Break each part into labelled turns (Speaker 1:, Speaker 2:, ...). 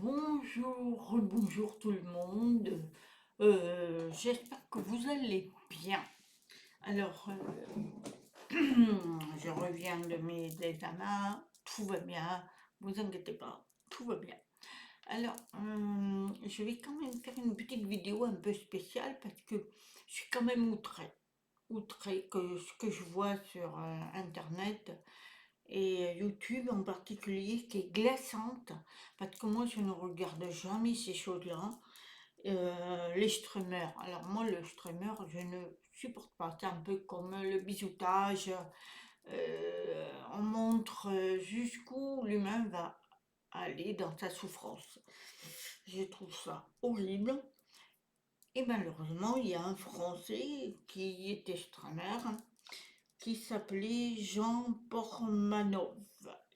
Speaker 1: Bonjour tout le monde. J'espère que vous allez bien. Alors, je reviens de mes examens, tout va bien, vous inquiétez pas, tout va bien. Alors, je vais quand même faire une petite vidéo un peu spéciale parce que je suis quand même outrée que ce que je vois sur Internet et YouTube en particulier qui est glaçante parce que moi je ne regarde jamais ces choses-là. Les streamers, alors moi le streamer je ne supporte pas, c'est un peu comme le bisoutage. On montre jusqu'où l'humain va aller dans sa souffrance. Je trouve ça horrible et malheureusement il y a un Français qui était streamer qui s'appelait Jean Pormanov,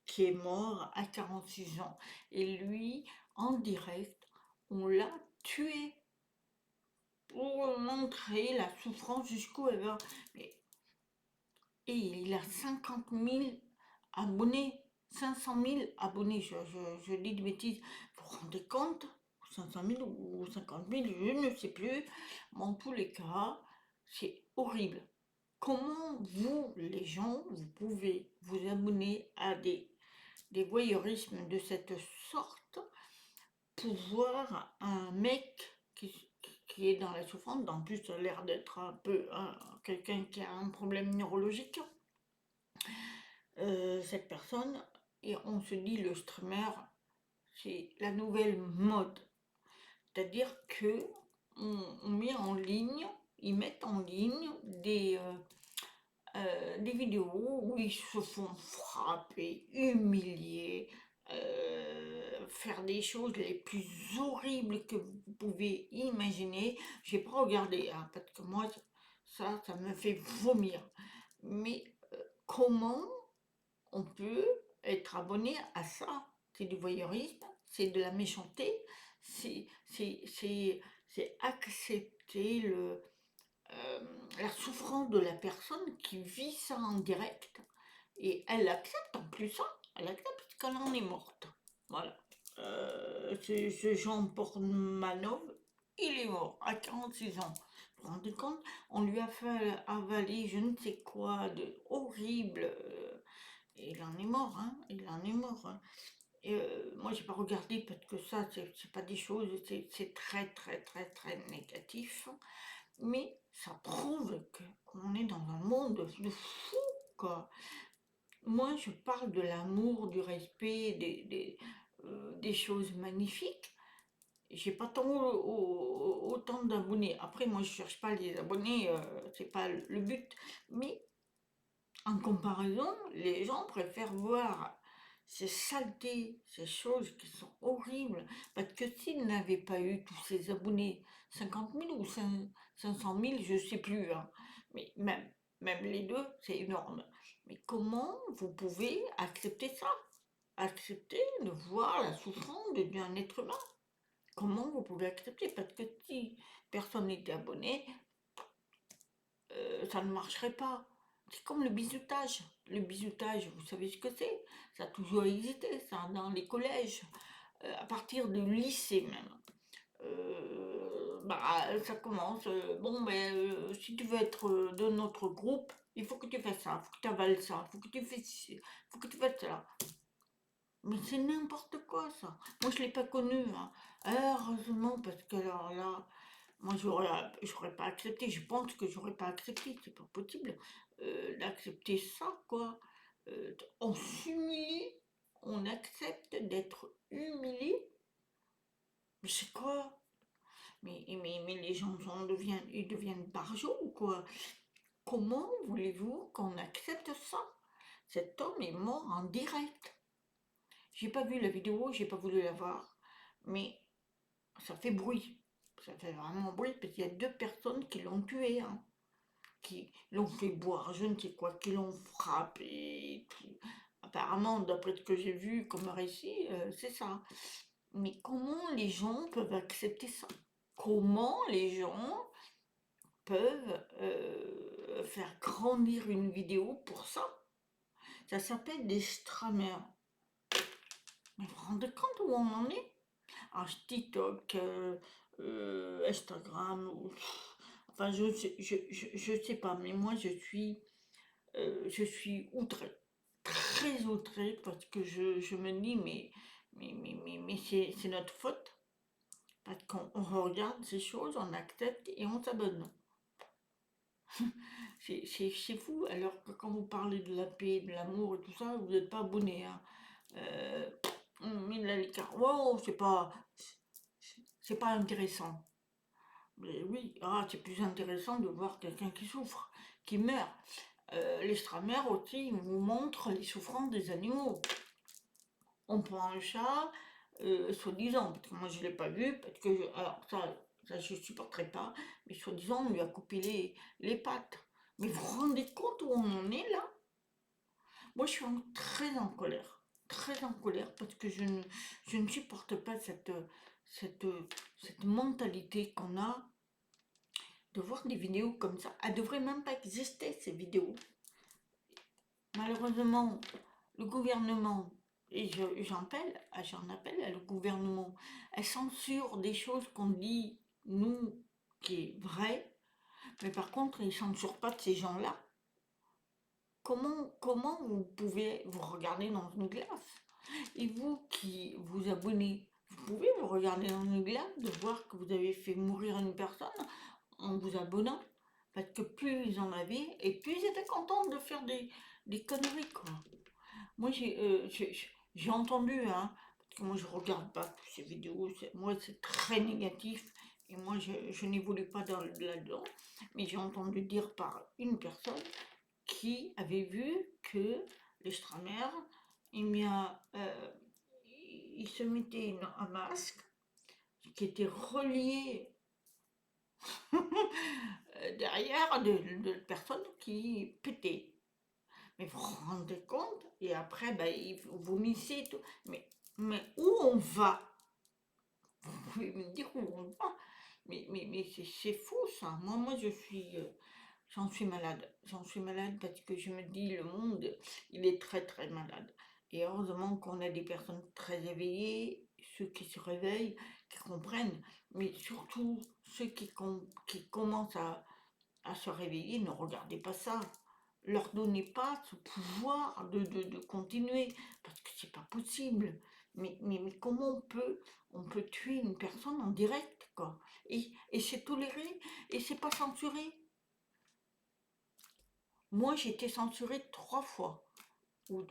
Speaker 1: qui est mort à 46 ans. Et lui, en direct, on l'a tué pour montrer la souffrance jusqu'où elle va. Et il a 50 000 abonnés, 500 000 abonnés, je dis de bêtises. Vous vous rendez compte? 500 000 ou 50 000, je ne sais plus. Mais en tous les cas, c'est horrible. Comment vous, les gens, vous pouvez vous abonner à des voyeurismes de cette sorte pour voir un mec qui est dans la souffrance, en plus ça a l'air d'être un peu quelqu'un qui a un problème neurologique, cette personne, et on se dit le streamer, c'est la nouvelle mode. C'est-à-dire que on met en ligne, ils mettent en ligne des vidéos où ils se font frapper, humilier, faire des choses les plus horribles que vous pouvez imaginer. J'ai pas regardé, hein, parce que moi, ça me fait vomir. Mais comment on peut être abonné à ça? C'est du voyeurisme, c'est de la méchanceté, c'est c'est accepter euh, la souffrance de la personne qui vit ça en direct. Et elle accepte en plus ça, elle accepte parce qu'elle en est morte. Voilà. Ce Jean Portmanov, il est mort à 46 ans. Vous vous rendez compte? On lui a fait avaler je ne sais quoi de horrible. Et il en est mort, hein. Il en est mort, hein. Et, moi, j'ai pas regardé parce que ça, c'est pas des choses, c'est très, très, très, très négatif. Mais ça prouve qu'on est dans un monde de fou, quoi. Moi, je parle de l'amour, du respect, des choses magnifiques. J'ai pas autant d'abonnés. Après, moi, je cherche pas les abonnés, c'est pas le but. Mais en comparaison, les gens préfèrent voir ces saletés, ces choses qui sont horribles. Parce que s'ils n'avaient pas eu tous ces abonnés, 50 000 ou 500 000, je ne sais plus, hein, mais même les deux, c'est énorme. Mais comment vous pouvez accepter ça? Accepter de voir la souffrance d'un être humain? Comment vous pouvez accepter? Parce que si personne n'était abonné, ça ne marcherait pas. C'est comme le bisoutage. Le bisoutage, vous savez ce que c'est? Ça a toujours existé, ça, dans les collèges, à partir du lycée même. Ça commence. Bon, ben, si tu veux être de notre groupe, il faut que tu fasses ça, il faut que tu avales ça, il faut que tu fasses ci, il faut que tu fasses cela. Mais c'est n'importe quoi ça. Moi, je ne l'ai pas connu, hein. Heureusement, parce que alors là, moi, j'aurais pas accepté. Je pense que j'aurais pas accepté. C'est pas possible d'accepter ça, quoi. On s'humilie, on accepte d'être humilié. Mais c'est quoi? Mais les gens ils deviennent barjots ou quoi? Comment voulez-vous qu'on accepte ça? Cet homme est mort en direct. J'ai pas vu la vidéo, j'ai pas voulu la voir. Mais ça fait bruit. Ça fait vraiment bruit parce qu'il y a deux personnes qui l'ont tué, hein, qui l'ont fait boire, je ne sais quoi, qui l'ont frappé. Et tout. Apparemment, d'après ce que j'ai vu comme récit, c'est ça. Mais comment les gens peuvent accepter ça? Comment les gens peuvent faire grandir une vidéo pour ça? Ça s'appelle des streamers. Mais vous vous rendez compte où on en est? TikTok, Instagram, enfin je sais pas, mais moi je suis outrée, très outrée, parce que je me dis, mais c'est notre faute, parce qu'on regarde ces choses, on accepte et on s'abonne. C'est fou, alors que quand vous parlez de la paix, de l'amour et tout ça, vous n'êtes pas abonné, hein. Euh, on met là l'écart. Wow, c'est pas intéressant. Mais oui, c'est plus intéressant de voir quelqu'un qui souffre, qui meurt. L'extramer aussi vous montre les souffrances des animaux. On prend un chat, soi-disant, parce que moi je l'ai pas vu, parce que alors ça je supporterai pas, mais soi-disant on lui a coupé les pattes. Mais vous vous rendez compte où on en est là? Moi je suis très en colère, parce que je ne supporte pas cette, cette mentalité qu'on a de voir des vidéos comme ça. Elles devraient même pas exister, ces vidéos. Malheureusement, le gouvernement, et j'en appelle à le gouvernement, elle censure des choses qu'on dit, nous, qui est vrai, mais par contre, ils ne censurent pas de ces gens-là. Comment vous pouvez vous regarder dans une glace? Et vous qui vous abonnez, vous pouvez vous regarder dans une glace, de voir que vous avez fait mourir une personne en vous abonnant. Parce que plus ils en avaient, et plus ils étaient contents de faire des conneries, quoi. Moi, j'ai entendu, hein, parce que moi, je regarde pas toutes ces vidéos, moi, c'est très négatif, et moi, je n'évolue pas là-dedans, mais j'ai entendu dire par une personne qui avait vu que les Stramer, eh bien, il se mettait un masque qui était relié derrière de personnes qui pétaient. Mais vous vous rendez compte? Et après, ben, vous vomissez et tout. Mais où on va? Vous pouvez me dire où on va? Mais c'est fou ça. Moi j'en suis malade. J'en suis malade parce que je me dis, le monde, il est très très malade. Et heureusement qu'on a des personnes très éveillées, ceux qui se réveillent, qui comprennent, mais surtout ceux qui commencent à se réveiller, ne regardez pas ça. Leur donnez pas ce pouvoir de continuer, parce que c'est pas possible. Mais comment on peut tuer une personne en direct, quoi? Et c'est toléré, et c'est pas censuré. Moi, j'ai été censurée 3 fois, ou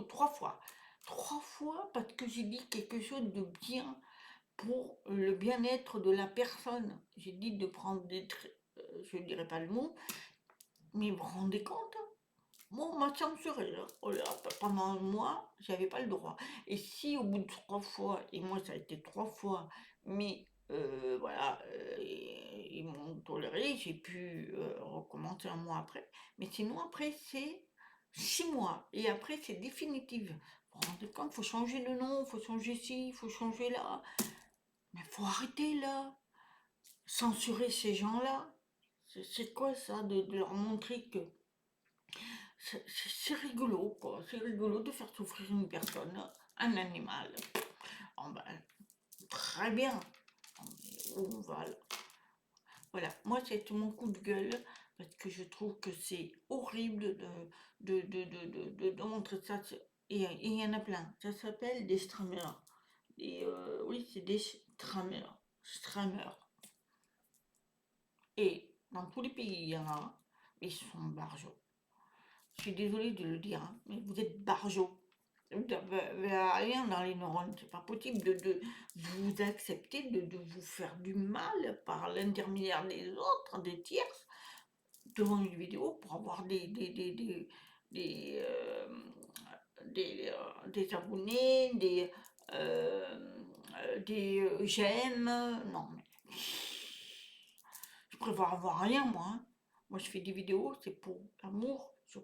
Speaker 1: 3 fois. 3 fois parce que j'ai dit quelque chose de bien pour le bien-être de la personne. J'ai dit de prendre je ne dirais pas le mot, mais vous vous rendez compte, hein? Moi, on m'a censuré, là. Oh là, pendant un mois, j'avais pas le droit. Et si au bout de 3 fois, et moi ça a été 3 fois, mais voilà, ils m'ont toléré, j'ai pu recommencer un mois après. Mais sinon, après, c'est 6 mois. Et après, c'est définitif. Vous vous rendez compte, faut changer de nom, faut changer ci, faut changer là. Mais faut arrêter là. Censurer ces gens-là. C'est quoi ça, de leur montrer que c'est rigolo, quoi. C'est rigolo de faire souffrir une personne, un animal. Oh ben, très bien. On va là. Voilà, moi c'est mon coup de gueule, parce que je trouve que c'est horrible de montrer ça. Et il y en a plein. Ça s'appelle des streamers. Et oui, c'est des streamers. Streamers. Et dans tous les pays, il y en a, mais ils sont barjots. Je suis désolée de le dire, hein, mais vous êtes barjots. Vous n'avez rien dans les neurones. C'est pas possible de vous accepter de vous faire du mal par l'intermédiaire des autres, des tierces, devant une vidéo pour avoir des, euh, des abonnés, des j'aime. Non, mais je préfère avoir rien, moi, hein. Moi, je fais des vidéos, c'est pour l'amour. Je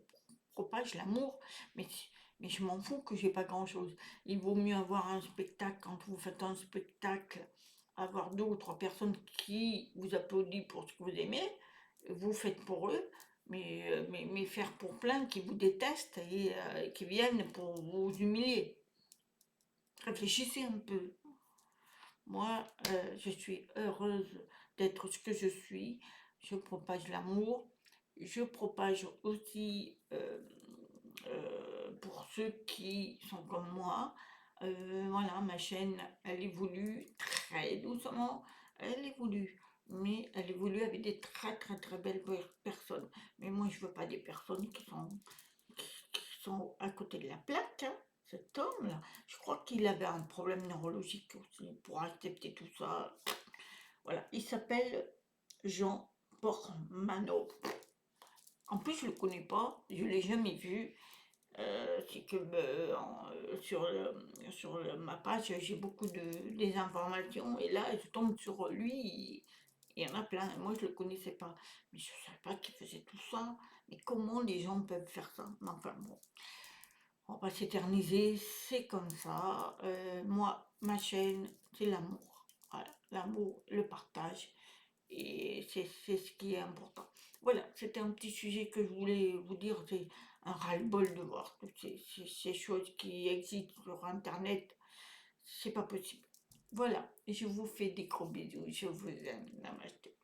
Speaker 1: propage l'amour, mais, mais je m'en fous que j'ai pas grand-chose. Il vaut mieux avoir un spectacle, quand vous faites un spectacle, avoir 2 ou 3 personnes qui vous applaudissent pour ce que vous aimez, vous faites pour eux, mais faire pour plein qui vous détestent et qui viennent pour vous humilier. Réfléchissez un peu. Moi, je suis heureuse d'être ce que je suis. Je propage l'amour. Je propage aussi pour ceux qui sont comme moi. Voilà, ma chaîne, elle évolue très doucement. Elle évolue. Mais elle évolue avec des très très très belles personnes. Mais moi, je veux pas des personnes qui sont à côté de la plaque, hein. Cet homme-là, je crois qu'il avait un problème neurologique aussi pour accepter tout ça. Voilà, il s'appelle Jean Pormano. En plus, je le connais pas, je l'ai jamais vu. C'est que ma page, j'ai beaucoup des informations et là, je tombe sur lui. Il y en a plein. Moi, je le connaissais pas, mais je savais pas qu'il faisait tout ça. Mais comment les gens peuvent faire ça? Mais enfin bon. On va s'éterniser, c'est comme ça. Moi, ma chaîne, c'est l'amour. Voilà, l'amour, le partage. Et c'est ce qui est important. Voilà, c'était un petit sujet que je voulais vous dire. C'est un ras-le-bol de voir toutes ces choses qui existent sur Internet. C'est pas possible. Voilà, je vous fais des gros bisous. Je vous aime. Namasté.